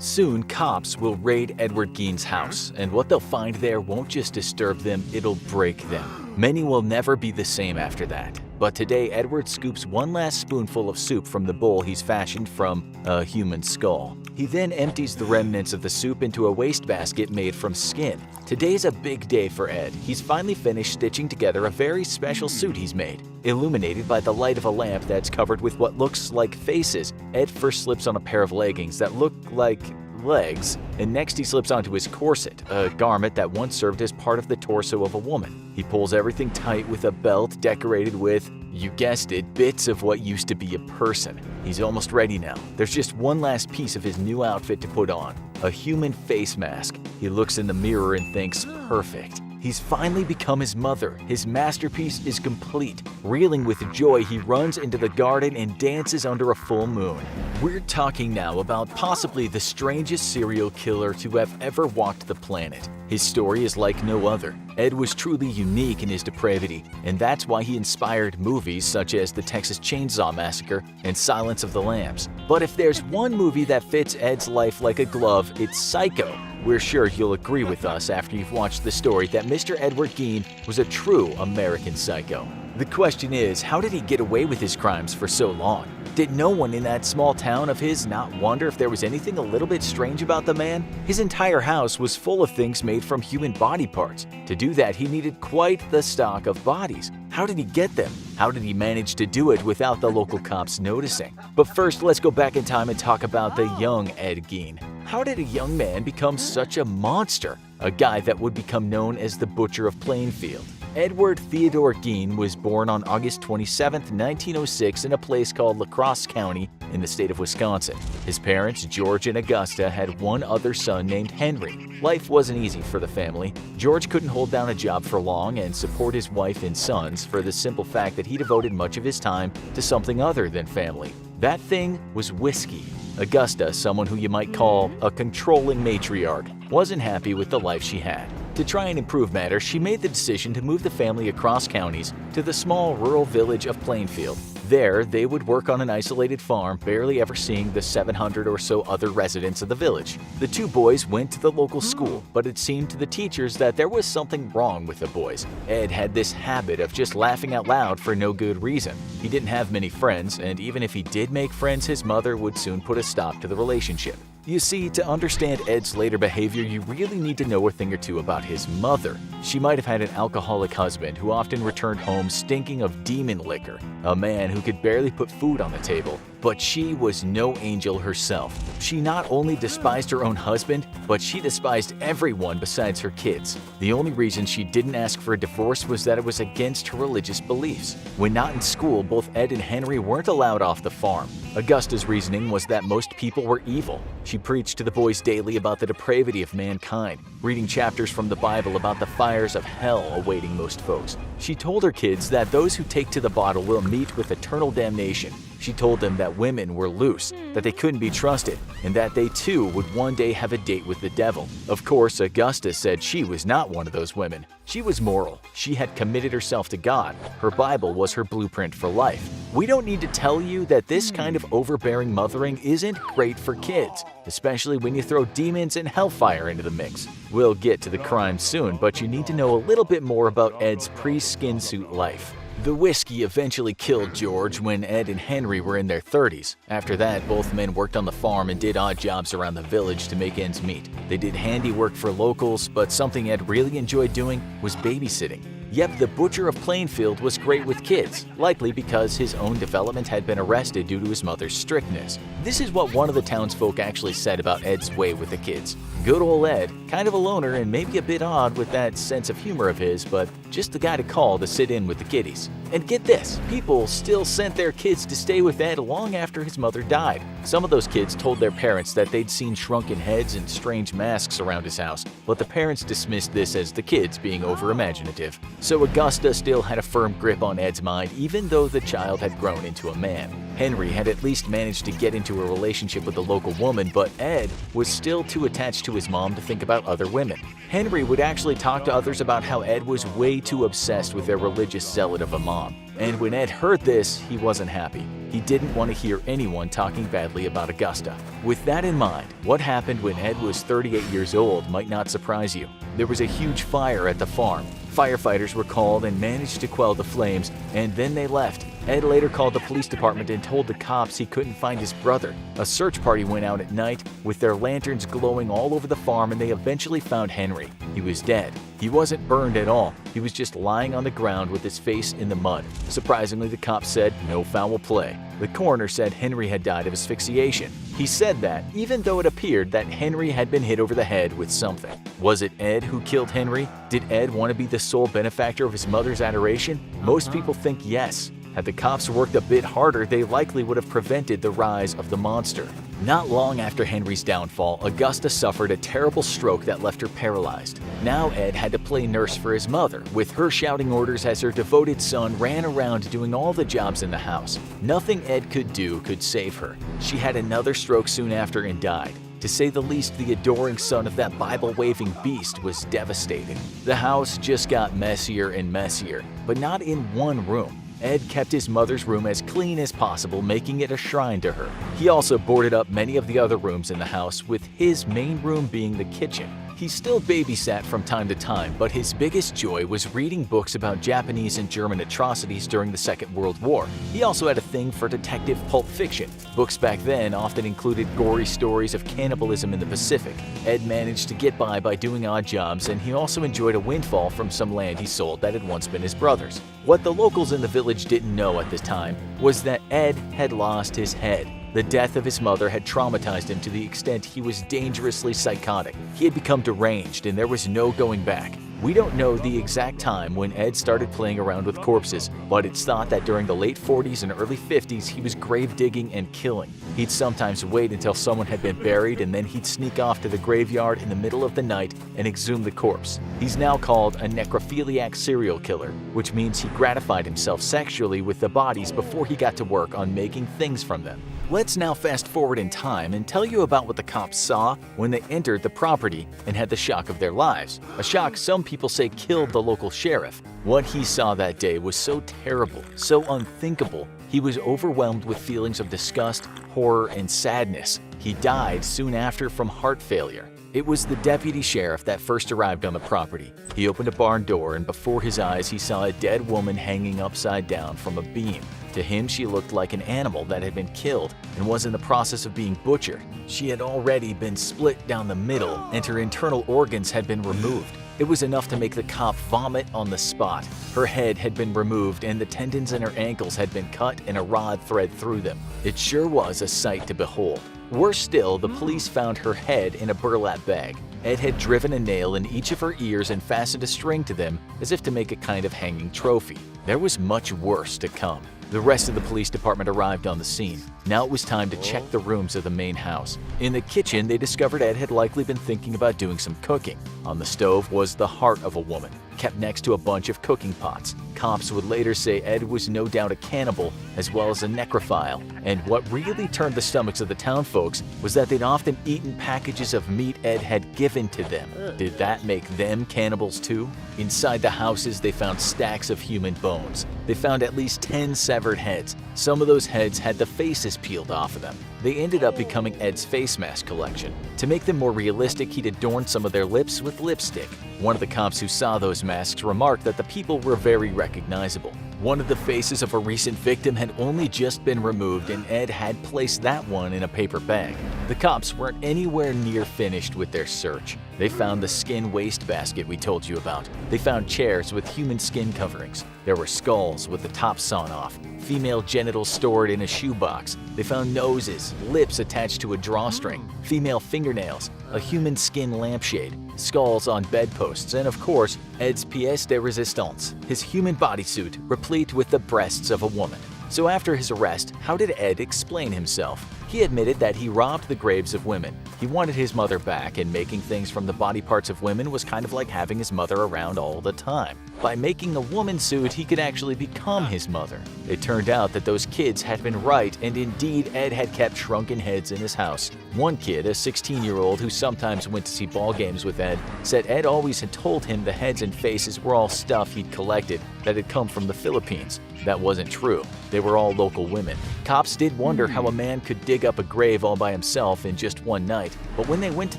Soon, cops will raid Edward Gein's house, and what they'll find there won't just disturb them, it'll break them. Many will never be the same after that. But today, Edward scoops one last spoonful of soup from the bowl he's fashioned from a human skull. He then empties the remnants of the soup into a wastebasket made from skin. Today's a big day for Ed. He's finally finished stitching together a very special suit he's made. Illuminated by the light of a lamp that's covered with what looks like faces, Ed first slips on a pair of leggings that look like legs, and next he slips onto his corset, a garment that once served as part of the torso of a woman. He pulls everything tight with a belt decorated with, you guessed it, bits of what used to be a person. He's almost ready now. There's just one last piece of his new outfit to put on, a human face mask. He looks in the mirror and thinks, perfect. He's finally become his mother. His masterpiece is complete. Reeling with joy, he runs into the garden and dances under a full moon. We're talking now about possibly the strangest serial killer to have ever walked the planet. His story is like no other. Ed was truly unique in his depravity, and that's why he inspired movies such as The Texas Chainsaw Massacre and Silence of the Lambs. But if there's one movie that fits Ed's life like a glove, it's Psycho. We're sure you'll agree with us after you've watched the story that Mr. Edward Gein was a true American psycho. The question is, how did he get away with his crimes for so long? Did no one in that small town of his not wonder if there was anything a little bit strange about the man? His entire house was full of things made from human body parts. To do that, he needed quite the stock of bodies. How did he get them? How did he manage to do it without the local cops noticing? But first, let's go back in time and talk about the young Ed Gein. How did a young man become such a monster? A guy that would become known as the Butcher of Plainfield. Edward Theodore Gein was born on August 27, 1906 in a place called La Crosse County in the state of Wisconsin. His parents, George and Augusta, had one other son named Henry. Life wasn't easy for the family. George couldn't hold down a job for long and support his wife and sons for the simple fact that he devoted much of his time to something other than family. That thing was whiskey. Augusta, someone who you might call a controlling matriarch, wasn't happy with the life she had. To try and improve matters, she made the decision to move the family across counties to the small rural village of Plainfield. There, they would work on an isolated farm, barely ever seeing the 700 or so other residents of the village. The two boys went to the local school, but it seemed to the teachers that there was something wrong with the boys. Ed had this habit of just laughing out loud for no good reason. He didn't have many friends, and even if he did make friends, his mother would soon put a stop to the relationship. You see, to understand Ed's later behavior, you really need to know a thing or two about his mother. She might have had an alcoholic husband who often returned home stinking of demon liquor, a man who could barely put food on the table. But she was no angel herself. She not only despised her own husband, but she despised everyone besides her kids. The only reason she didn't ask for a divorce was that it was against her religious beliefs. When not in school, both Ed and Henry weren't allowed off the farm. Augusta's reasoning was that most people were evil. She preached to the boys daily about the depravity of mankind, reading chapters from the Bible about the fires of hell awaiting most folks. She told her kids that those who take to the bottle will meet with eternal damnation. She told them that women were loose, that they couldn't be trusted, and that they too would one day have a date with the devil. Of course, Augusta said she was not one of those women. She was moral. She had committed herself to God. Her Bible was her blueprint for life. We don't need to tell you that this kind of overbearing mothering isn't great for kids, especially when you throw demons and hellfire into the mix. We'll get to the crime soon, but you need to know a little bit more about Ed's pre-skin suit life. The whiskey eventually killed George when Ed and Henry were in their 30s. After that, both men worked on the farm and did odd jobs around the village to make ends meet. They did handiwork for locals, but something Ed really enjoyed doing was babysitting. Yep, the Butcher of Plainfield was great with kids, likely because his own development had been arrested due to his mother's strictness. This is what one of the townsfolk actually said about Ed's way with the kids. Good old Ed, kind of a loner and maybe a bit odd with that sense of humor of his, but just the guy to call to sit in with the kiddies. And get this, people still sent their kids to stay with Ed long after his mother died. Some of those kids told their parents that they'd seen shrunken heads and strange masks around his house, but the parents dismissed this as the kids being over-imaginative. So Augusta still had a firm grip on Ed's mind even though the child had grown into a man. Henry had at least managed to get into a relationship with a local woman, but Ed was still too attached to his mom to think about other women. Henry would actually talk to others about how Ed was way too obsessed with their religious zealot of a mom. And when Ed heard this, he wasn't happy. He didn't want to hear anyone talking badly about Augusta. With that in mind, what happened when Ed was 38 years old might not surprise you. There was a huge fire at the farm. Firefighters were called and managed to quell the flames, and then they left. Ed later called the police department and told the cops he couldn't find his brother. A search party went out at night with their lanterns glowing all over the farm, and they eventually found Henry. He was dead. He wasn't burned at all. He was just lying on the ground with his face in the mud. Surprisingly, the cops said no foul play. The coroner said Henry had died of asphyxiation. He said that, even though it appeared that Henry had been hit over the head with something. Was it Ed who killed Henry? Did Ed want to be the sole benefactor of his mother's adoration? Most people think yes. Had the cops worked a bit harder, they likely would have prevented the rise of the monster. Not long after Henry's downfall, Augusta suffered a terrible stroke that left her paralyzed. Now Ed had to play nurse for his mother, with her shouting orders as her devoted son ran around doing all the jobs in the house. Nothing Ed could do could save her. She had another stroke soon after and died. To say the least, the adoring son of that Bible-waving beast was devastating. The house just got messier and messier, but not in one room. Ed kept his mother's room as clean as possible, making it a shrine to her. He also boarded up many of the other rooms in the house, with his main room being the kitchen. He still babysat from time to time, but his biggest joy was reading books about Japanese and German atrocities during the Second World War. He also had a thing for detective pulp fiction. Books back then often included gory stories of cannibalism in the Pacific. Ed managed to get by doing odd jobs, and he also enjoyed a windfall from some land he sold that had once been his brother's. What the locals in the village didn't know at the time was that Ed had lost his head. The death of his mother had traumatized him to the extent he was dangerously psychotic. He had become deranged, and there was no going back. We don't know the exact time when Ed started playing around with corpses, but it's thought that during the late 40s and early 50s he was grave digging and killing. He'd sometimes wait until someone had been buried, and then he'd sneak off to the graveyard in the middle of the night and exhume the corpse. He's now called a necrophiliac serial killer, which means he gratified himself sexually with the bodies before he got to work on making things from them. Let's now fast forward in time and tell you about what the cops saw when they entered the property and had the shock of their lives. A shock some people say killed the local sheriff. What he saw that day was so terrible, so unthinkable. He was overwhelmed with feelings of disgust, horror, and sadness. He died soon after from heart failure. It was the deputy sheriff that first arrived on the property. He opened a barn door, and before his eyes he saw a dead woman hanging upside down from a beam. To him, she looked like an animal that had been killed and was in the process of being butchered. She had already been split down the middle, and her internal organs had been removed. It was enough to make the cop vomit on the spot. Her head had been removed, and the tendons in her ankles had been cut and a rod thread through them. It sure was a sight to behold. Worse still, the police found her head in a burlap bag. Ed had driven a nail in each of her ears and fastened a string to them as if to make a kind of hanging trophy. There was much worse to come. The rest of the police department arrived on the scene. Now it was time to check the rooms of the main house. In the kitchen, they discovered Ed had likely been thinking about doing some cooking. On the stove was the heart of a woman, kept next to a bunch of cooking pots. Cops would later say Ed was no doubt a cannibal as well as a necrophile, and what really turned the stomachs of the town folks was that they'd often eaten packages of meat Ed had given to them. Did that make them cannibals too? Inside the houses, they found stacks of human bones. They found at least 10 severed heads. Some of those heads had the faces peeled off of them. They ended up becoming Ed's face mask collection. To make them more realistic, he'd adorned some of their lips with lipstick. One of the cops who saw those masks remarked that the people were very recognizable. One of the faces of a recent victim had only just been removed, and Ed had placed that one in a paper bag. The cops weren't anywhere near finished with their search. They found the skin wastebasket we told you about. They found chairs with human skin coverings. There were skulls with the tops sawn off, female genitals stored in a shoebox. They found noses, lips attached to a drawstring, female fingernails, a human skin lampshade, skulls on bedposts, and of course, Ed's pièce de résistance, his human bodysuit replete with the breasts of a woman. So after his arrest, how did Ed explain himself? He admitted that he robbed the graves of women. He wanted his mother back, and making things from the body parts of women was kind of like having his mother around all the time. By making a woman suit, he could actually become his mother. It turned out that those kids had been right, and indeed Ed had kept shrunken heads in his house. One kid, a 16-year-old who sometimes went to see ball games with Ed, said Ed always had told him the heads and faces were all stuff he'd collected that had come from the Philippines. That wasn't true. They were all local women. Cops did wonder how a man could dig up a grave all by himself in just one night, but when they went to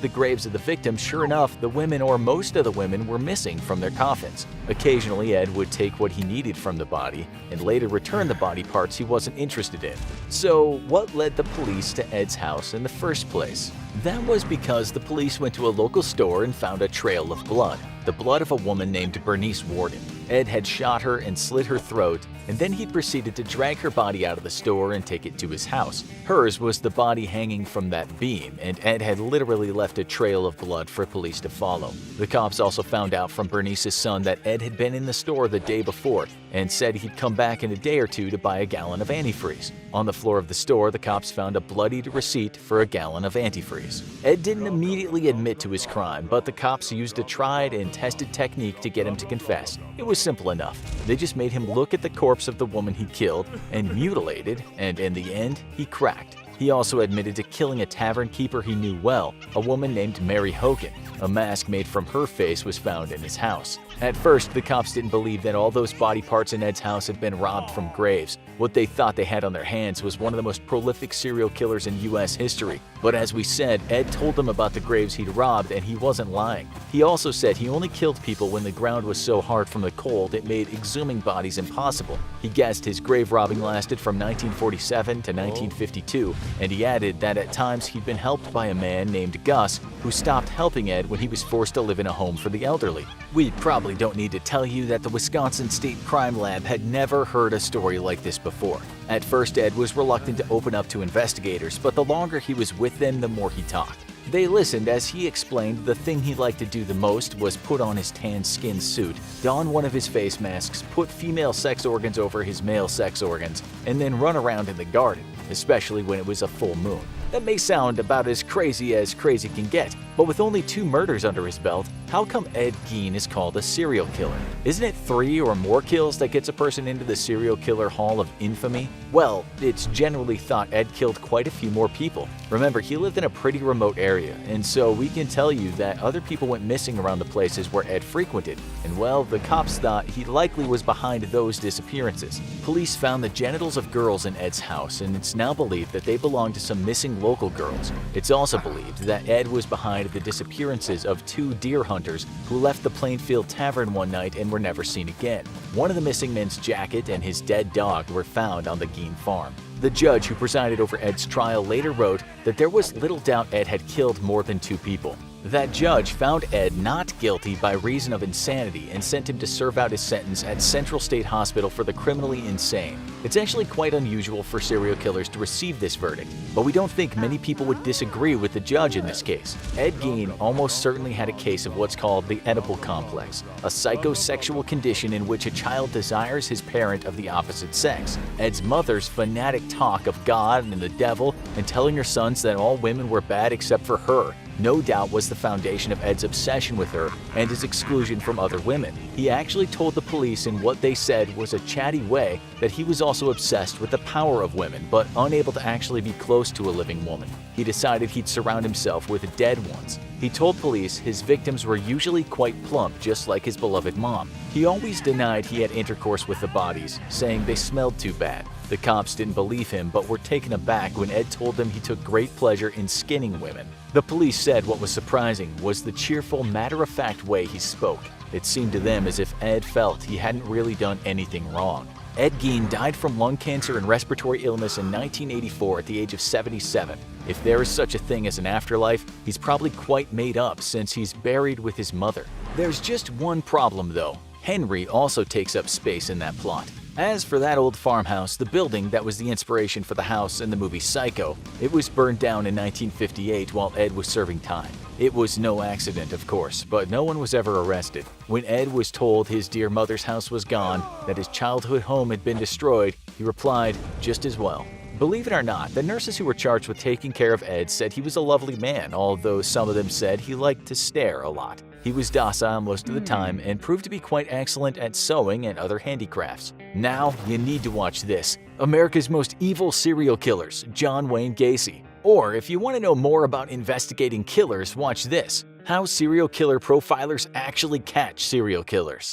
the graves of the victims, sure enough, the women or most of the women were missing from their coffins. Occasionally, Ed would take what he needed from the body and later return the body parts he wasn't interested in. So, what led the police to Ed's house in the first place? That was because the police went to a local store and found a trail of blood. The blood of a woman named Bernice Warden. Ed had shot her and slit her throat, and then he proceeded to drag her body out of the store and take it to his house. Hers was the body hanging from that beam, and Ed had literally left a trail of blood for police to follow. The cops also found out from Bernice's son that Ed had been in the store the day before and said he'd come back in a day or two to buy a gallon of antifreeze. On the floor of the store, the cops found a bloodied receipt for a gallon of antifreeze. Ed didn't immediately admit to his crime, but the cops used a tried and tested technique to get him to confess. It was simple enough. They just made him look at the corpse of the woman he killed and mutilated, and in the end, he cracked. He also admitted to killing a tavern keeper he knew well, a woman named Mary Hogan. A mask made from her face was found in his house. At first, the cops didn't believe that all those body parts in Ed's house had been robbed from graves. What they thought they had on their hands was one of the most prolific serial killers in U.S. history. But as we said, Ed told them about the graves he'd robbed, and he wasn't lying. He also said he only killed people when the ground was so hard from the cold it made exhuming bodies impossible. He guessed his grave robbing lasted from 1947 to 1952, and he added that at times he'd been helped by a man named Gus who stopped helping Ed when he was forced to live in a home for the elderly. We probably don't need to tell you that the Wisconsin State Crime Lab had never heard a story like this before. At first, Ed was reluctant to open up to investigators, but the longer he was with them, the more he talked. They listened as he explained the thing he liked to do the most was put on his tan skin suit, don one of his face masks, put female sex organs over his male sex organs, and then run around in the garden, especially when it was a full moon. That may sound about as crazy can get, but with only 2 murders under his belt, how come Ed Gein is called a serial killer? Isn't it 3 or more kills that gets a person into the serial killer hall of infamy? Well, it's generally thought Ed killed quite a few more people. Remember, he lived in a pretty remote area, and so we can tell you that other people went missing around the places where Ed frequented, and well, the cops thought he likely was behind those disappearances. Police found the genitals of girls in Ed's house, and it's now believed that they belonged to some missing local girls. It's also believed that Ed was behind the disappearances of 2 deer hunters who left the Plainfield Tavern one night and were never seen again. One of the missing men's jacket and his dead dog were found on the Gein farm. The judge who presided over Ed's trial later wrote that there was little doubt Ed had killed more than 2 people. That judge found Ed not guilty by reason of insanity and sent him to serve out his sentence at Central State Hospital for the criminally insane. It's actually quite unusual for serial killers to receive this verdict, but we don't think many people would disagree with the judge in this case. Ed Gein almost certainly had a case of what's called the Oedipal complex, a psychosexual condition in which a child desires his parent of the opposite sex. Ed's mother's fanatic talk of God and the devil and telling her sons that all women were bad except for her no doubt was the foundation of Ed's obsession with her and his exclusion from other women. He actually told the police in what they said was a chatty way that he was also obsessed with the power of women, but unable to actually be close to a living woman. He decided he'd surround himself with dead ones. He told police his victims were usually quite plump, just like his beloved mom. He always denied he had intercourse with the bodies, saying they smelled too bad. The cops didn't believe him, but were taken aback when Ed told them he took great pleasure in skinning women. The police said what was surprising was the cheerful, matter-of-fact way he spoke. It seemed to them as if Ed felt he hadn't really done anything wrong. Ed Gein died from lung cancer and respiratory illness in 1984 at the age of 77. If there is such a thing as an afterlife, he's probably quite made up since he's buried with his mother. There's just one problem though. Henry also takes up space in that plot. As for that old farmhouse, the building that was the inspiration for the house in the movie Psycho, it was burned down in 1958 while Ed was serving time. It was no accident, of course, but no one was ever arrested. When Ed was told his dear mother's house was gone, that his childhood home had been destroyed, he replied, "Just as well." Believe it or not, the nurses who were charged with taking care of Ed said he was a lovely man, although some of them said he liked to stare a lot. He was docile most of the time and proved to be quite excellent at sewing and other handicrafts. Now, you need to watch this: America's Most Evil Serial Killers, John Wayne Gacy. Or if you want to know more about investigating killers, watch this: How Serial Killer Profilers Actually Catch Serial Killers.